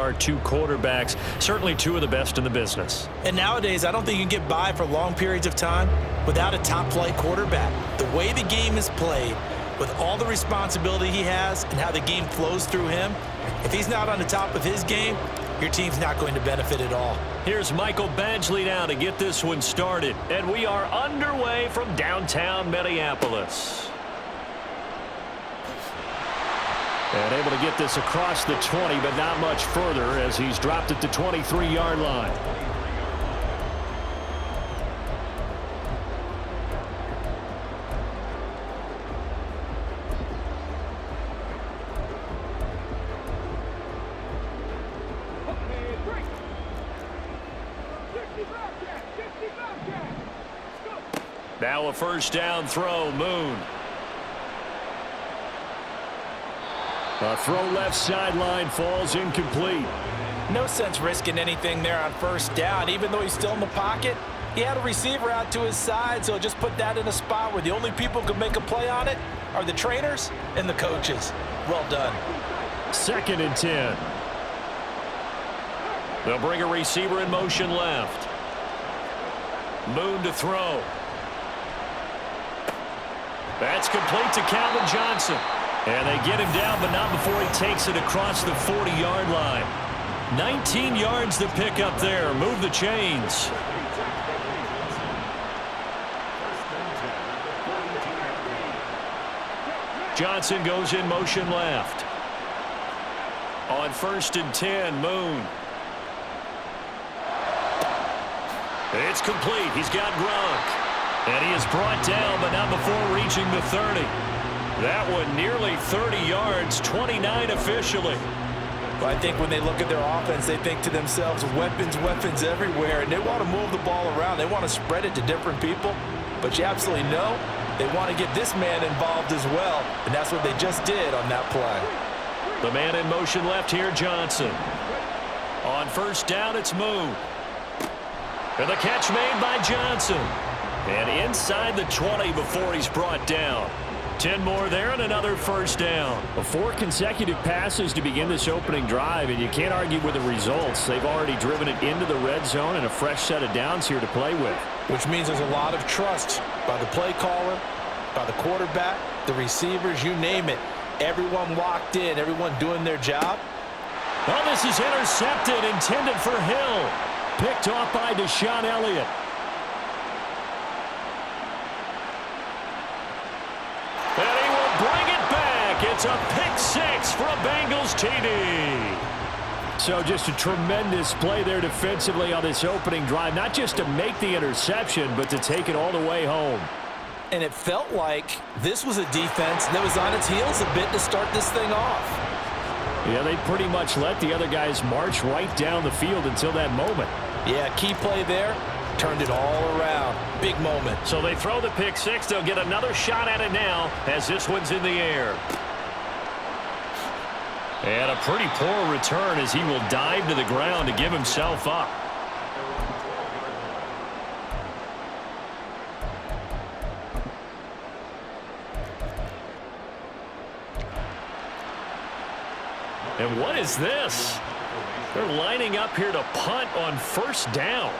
our two quarterbacks, certainly two of the best in the business. And nowadays, I don't think you can get by for long periods of time without a top-flight quarterback. The way the game is played, with all the responsibility he has and how the game flows through him, if he's not on the top of his game, your team's not going to benefit at all. Here's Michael Badgley now to get this one started. And we are underway from downtown Minneapolis. And able to get this across the 20, but not much further as he's dropped at the 23-yard line. Now a first down throw, Moon. A throw left sideline falls incomplete. No sense risking anything there on first down. Even though he's still in the pocket, he had a receiver out to his side, so just put that in a spot where the only people who can make a play on it are the trainers and the coaches. Well done. 2nd and 10. They'll bring a receiver in motion left. Moon to throw. That's complete to Calvin Johnson. And they get him down, but not before he takes it across the 40-yard line. 19 yards to pick up there. Move the chains. Johnson goes in motion left. On 1st and 10, Moon. It's complete. He's got Gronk. And he is brought down, but not before reaching the 30. That one nearly 30 yards, 29 officially. Well, I think when they look at their offense, they think to themselves, weapons, weapons everywhere, and they want to move the ball around. They want to spread it to different people, but you absolutely know they want to get this man involved as well, and that's what they just did on that play. The man in motion left here, Johnson. On first down, it's Moon. And the catch made by Johnson. And inside the 20 before he's brought down. 10 more there and another first down. 4 consecutive passes to begin this opening drive, and you can't argue with the results. They've already driven it into the red zone and a fresh set of downs here to play with. Which means there's a lot of trust by the play caller, by the quarterback, the receivers, you name it. Everyone locked in, everyone doing their job. Well, this is intercepted, intended for Hill. Picked off by Deshaun Elliott. And he will bring it back. It's a pick 6 for a Bengals TD. So just a tremendous play there defensively on this opening drive. Not just to make the interception, but to take it all the way home. And it felt like this was a defense that was on its heels a bit to start this thing off. Yeah, they pretty much let the other guys march right down the field until that moment. Yeah, key play there. Turned it all around. Big moment. So they throw the pick 6. They'll get another shot at it now as this one's in the air. And a pretty poor return as he will dive to the ground to give himself up. And what is this? They're lining up here to punt on first down.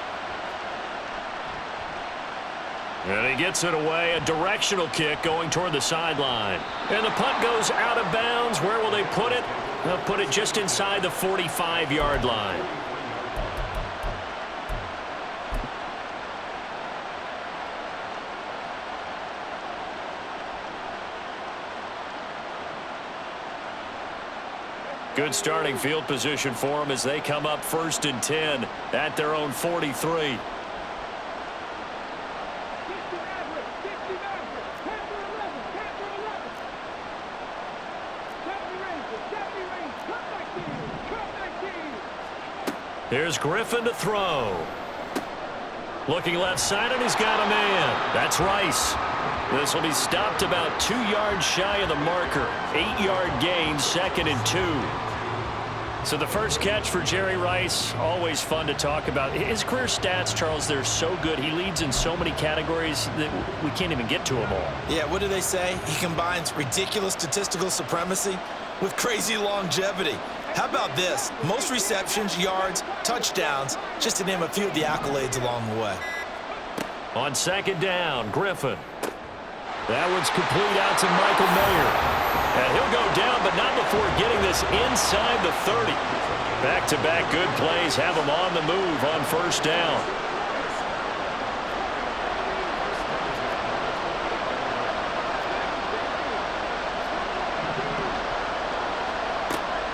And he gets it away, a directional kick going toward the sideline. And the punt goes out of bounds. Where will they put it? They'll put it just inside the 45-yard line. Good starting field position for them as they come up 1st and 10 at their own 43. Here's Griffin to throw. Looking left side, and he's got a man. That's Rice. This will be stopped about 2 yards shy of the marker. 8-yard gain, 2nd and 2. So the first catch for Jerry Rice, always fun to talk about. His career stats, Charles, they're so good. He leads in so many categories that we can't even get to them all. Yeah, what do they say? He combines ridiculous statistical supremacy with crazy longevity. How about this? Most receptions, yards, touchdowns, just to name a few of the accolades along the way. On second down, Griffin. That one's complete out to Michael Mayer. And he'll go down, but not before getting this inside the 30. Back-to-back good plays have him on the move on first down.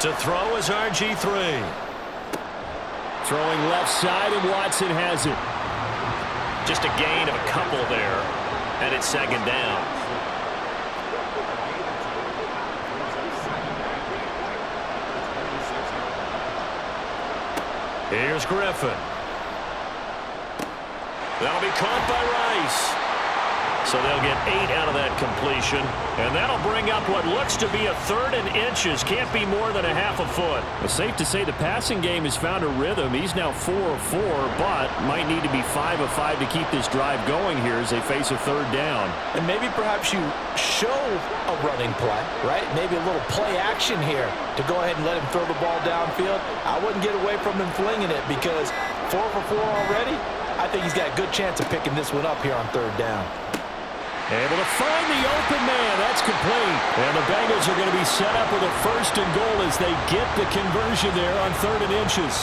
To throw is RG3. Throwing left side, and Watson has it. Just a gain of a couple there, and it's second down. Here's Griffin. That'll be caught by Rice. So they'll get 8 out of that completion. And that'll bring up what looks to be a 3rd and inches. Can't be more than a half a foot. It's safe to say the passing game has found a rhythm. He's now 4 of 4, but might need to be 5 of 5 to keep this drive going here as they face a 3rd down. And maybe perhaps you show a running play, right? Maybe a little play action here to go ahead and let him throw the ball downfield. I wouldn't get away from him flinging it because 4 for 4 already. I think he's got a good chance of picking this one up here on 3rd down. Able to find the open man. That's complete. And the Bengals are going to be set up with a 1st and goal as they get the conversion there on 3rd and inches.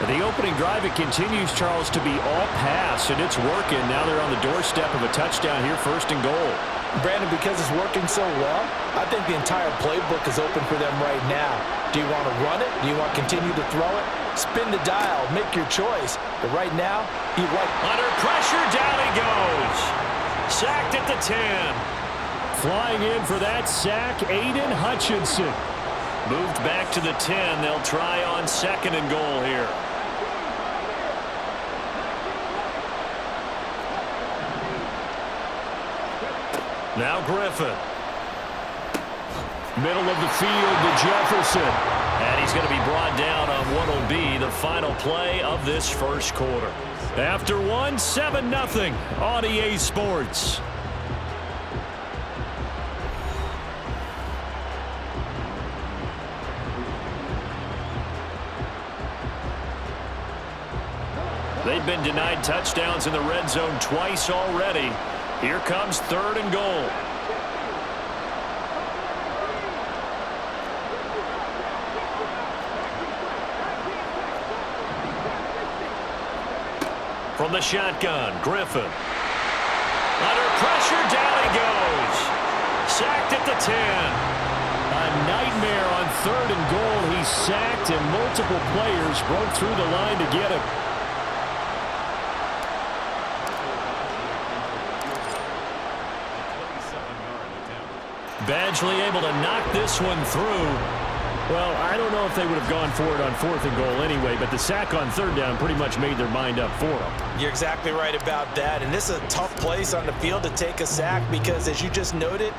And the opening drive, it continues, Charles, to be all pass, and it's working. Now they're on the doorstep of a touchdown here, 1st and goal. Brandon, because it's working so well, I think the entire playbook is open for them right now. Do you want to run it? Do you want to continue to throw it? Spin the dial. Make your choice. But right now, under pressure, down he goes. Sacked at the 10. Flying in for that sack, Aiden Hutchinson. Moved back to the 10. They'll try on 2nd and goal here. Now Griffin. Middle of the field to Jefferson. And he's going to be brought down on what will be the final play of this 1st quarter. After 7-0 on EA Sports. They've been denied touchdowns in the red zone twice already. Here comes 3rd and goal. From the shotgun, Griffin. Under pressure, down he goes. Sacked at the 10. A nightmare on 3rd and goal. He's sacked, and multiple players broke through the line to get him. Badgley able to knock this one through. Well, I don't know if they would have gone for it on 4th and goal anyway, but the sack on 3rd down pretty much made their mind up for them. You're exactly right about that, and this is a tough place on the field to take a sack because, as you just noted,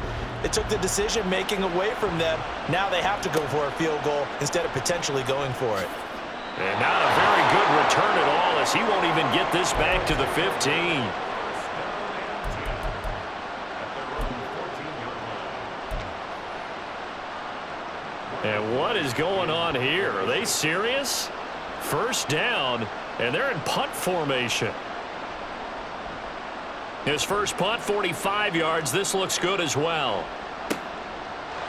it took the decision-making away from them. Now they have to go for a field goal instead of potentially going for it. And not a very good return at all as he won't even get this back to the 15. And what is going on here? Are they serious? 1st down, and they're in punt formation. His first punt, 45 yards. This looks good as well.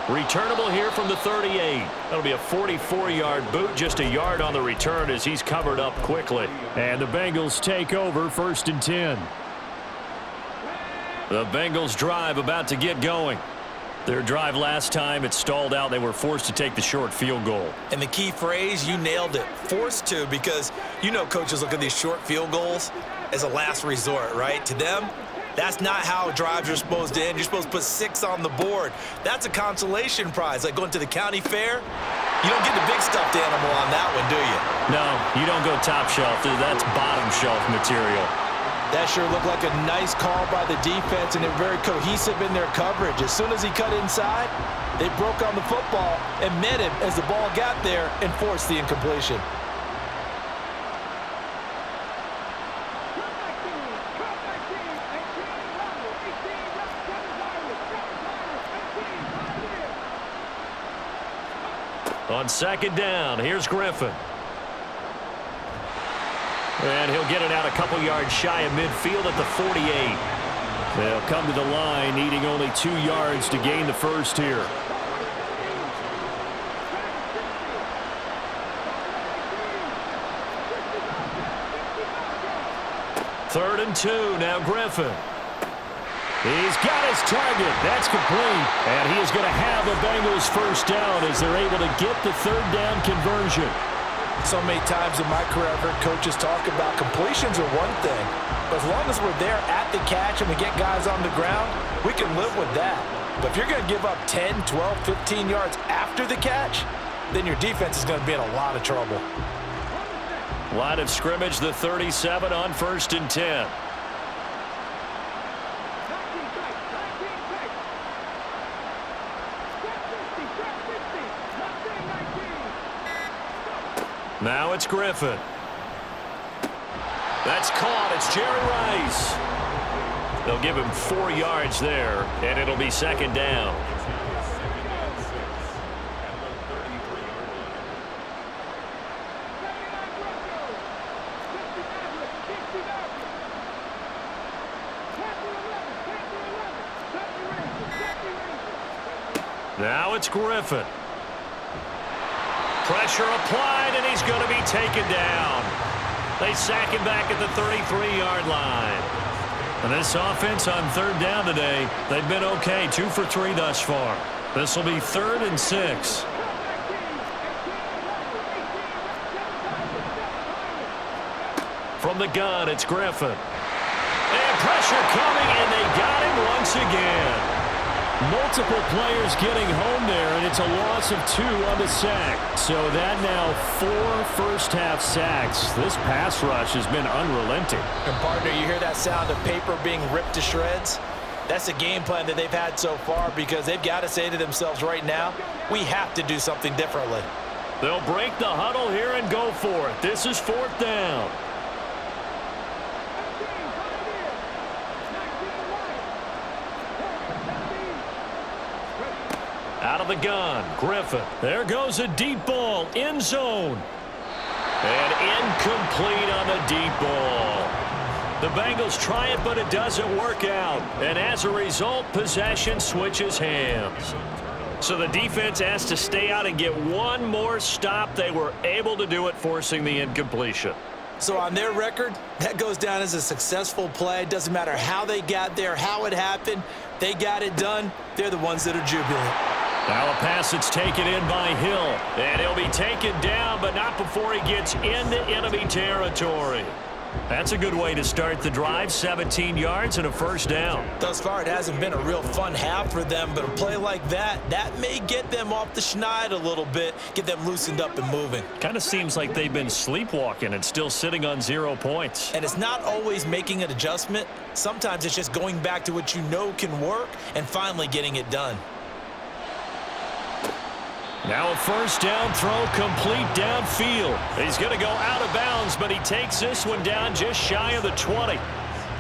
Returnable here from the 38. That'll be a 44-yard boot, just a yard on the return as he's covered up quickly. And the Bengals take over 1st and 10. The Bengals drive about to get going. Their drive last time, it stalled out. They were forced to take the short field goal. And the key phrase, you nailed it, forced to, because you know coaches look at these short field goals as a last resort, right? To them, that's not how drives are supposed to end. You're supposed to put 6 on the board. That's a consolation prize. Like going to the county fair, you don't get the big stuffed animal on that one, do you? No, you don't go top shelf. That's bottom shelf material. That sure looked like a nice call by the defense, and they're very cohesive in their coverage. As soon as he cut inside, they broke on the football and met him as the ball got there and forced the incompletion. On second down, here's Griffin. And he'll get it out a couple yards shy of midfield at the 48. They'll come to the line needing only 2 yards to gain the first here. Third and 2, now Griffin. He's got his target. That's complete. And he is going to have the Bengals first down as they're able to get the third down conversion. So many times in my career I've heard coaches talk about completions are one thing. But as long as we're there at the catch and we get guys on the ground, we can live with that. But if you're going to give up 10, 12, 15 yards after the catch, then your defense is going to be in a lot of trouble. Line of scrimmage, the 37 on 1st and 10. Now it's Griffin. That's caught. It's Jerry Rice. They'll give him 4 yards there, and it'll be second down. Now it's Griffin. Pressure applied, and he's going to be taken down. They sack him back at the 33-yard line. And this offense on third down today, they've been okay. 2 for 3 thus far. This will be 3rd and 6. From the gun, it's Griffin. And pressure coming, and they got him once again. Multiple players getting home there, and it's a loss of 2 on the sack. So that now 4 first-half sacks. This pass rush has been unrelenting. And, partner, you hear that sound of paper being ripped to shreds? That's the game plan that they've had so far because they've got to say to themselves right now, we have to do something differently. They'll break the huddle here and go for it. This is 4th down. Out of the gun, Griffin. There goes a deep ball, end zone. And incomplete on the deep ball. The Bengals try it, but it doesn't work out. And as a result, possession switches hands. So the defense has to stay out and get one more stop. They were able to do it, forcing the incompletion. So on their record, that goes down as a successful play. It doesn't matter how they got there, how it happened. They got it done. They're the ones that are jubilant. Now a pass that's taken in by Hill. And he'll be taken down, but not before he gets into enemy territory. That's a good way to start the drive. 17 yards and a first down. Thus far, it hasn't been a real fun half for them, but a play like that may get them off the schneid a little bit, get them loosened up and moving. Kind of seems like they've been sleepwalking and still sitting on 0 points. And it's not always making an adjustment. Sometimes it's just going back to what you know can work and finally getting it done. Now a first down throw complete downfield. He's going to go out of bounds, but he takes this one down just shy of the 20.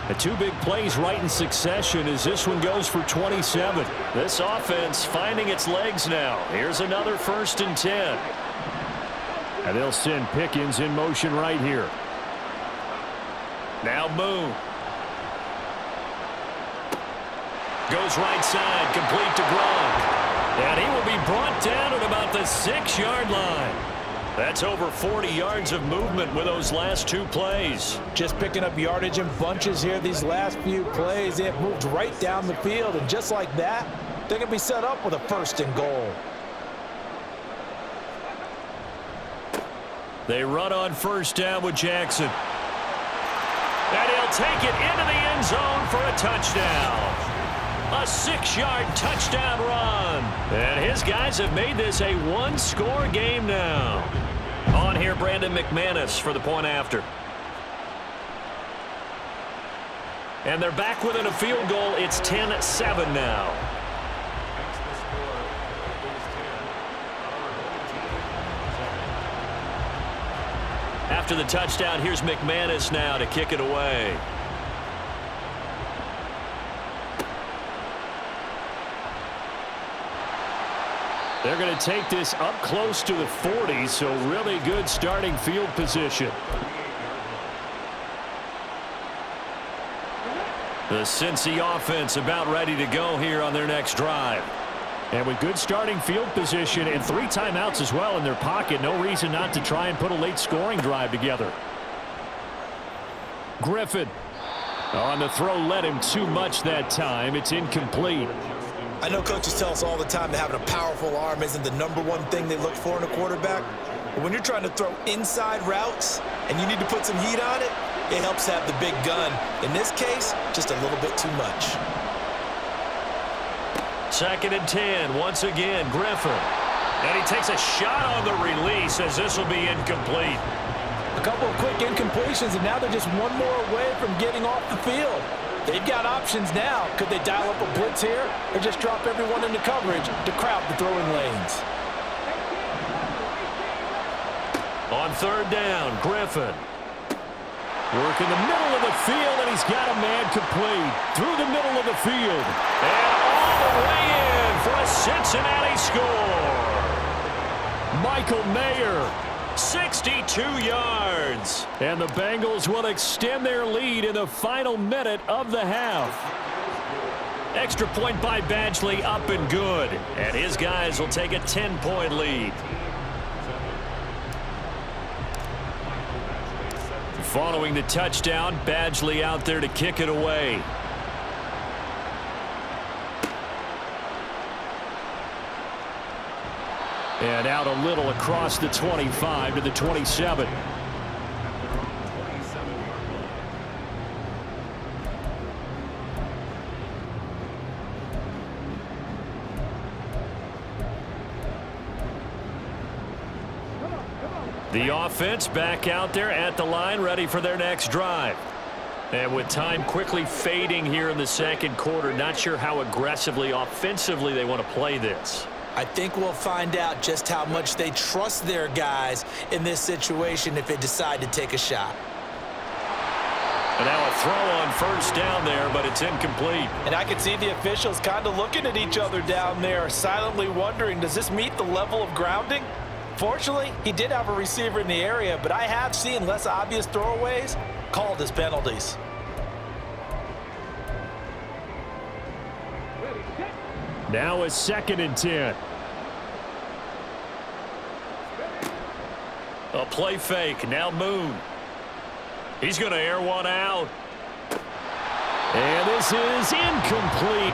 The 2 big plays right in succession as this one goes for 27. This offense finding its legs now. Here's another 1st and 10. And they'll send Pickens in motion right here. Now Moon. Goes right side, complete to Gronk. And he will be brought down at about the 6-yard line. That's over 40 yards of movement with those last 2 plays. Just picking up yardage in bunches here these last few plays. They have moved right down the field, and just like that, they're going to be set up with a 1st and goal. They run on 1st down with Jackson. And he'll take it into the end zone for a touchdown. A 6-yard touchdown run. And his guys have made this a 1-score game now. On here, Brandon McManus for the point after. And they're back within a field goal. It's 10-7 now. After the touchdown, here's McManus now to kick it away. They're going to take this up close to the 40, so really good starting field position. The Cincy offense about ready to go here on their next drive. And with good starting field position and 3 timeouts as well in their pocket, no reason not to try and put a late scoring drive together. Griffin on the throw, led him too much that time. It's incomplete. I know coaches tell us all the time that having a powerful arm isn't the #1 thing they look for in a quarterback. But when you're trying to throw inside routes and you need to put some heat on it, it helps have the big gun. In this case, just a little bit too much. 2nd and 10, once again, Griffin. And he takes a shot on the release as this will be incomplete. A couple of quick incompletions, and now they're just one more away from getting off the field. They've got options now. Could they dial up a blitz here or just drop everyone into coverage to crowd the throwing lanes? On 3rd down, Griffin. Working the middle of the field, and he's got a man complete. Through the middle of the field. And all the way in for a Cincinnati score. Michael Mayer, 62 yards. And the Bengals will extend their lead in the final minute of the half. Extra point by Badgley, up and good. And his guys will take a 10-point lead. Following the touchdown, Badgley out there to kick it away. And out a little across the 25 to the 27. The offense back out there at the line, ready for their next drive. And with time quickly fading here in the 2nd quarter, not sure how aggressively, offensively they want to play this. I think we'll find out just how much they trust their guys in this situation if they decide to take a shot. And now a throw on 1st down there, but it's incomplete. And I can see the officials kind of looking at each other down there, silently wondering, does this meet the level of grounding? Fortunately, he did have a receiver in the area, but I have seen less obvious throwaways called as penalties. Now a 2nd and 10. A play fake. Now Moon. He's going to air one out. And this is incomplete.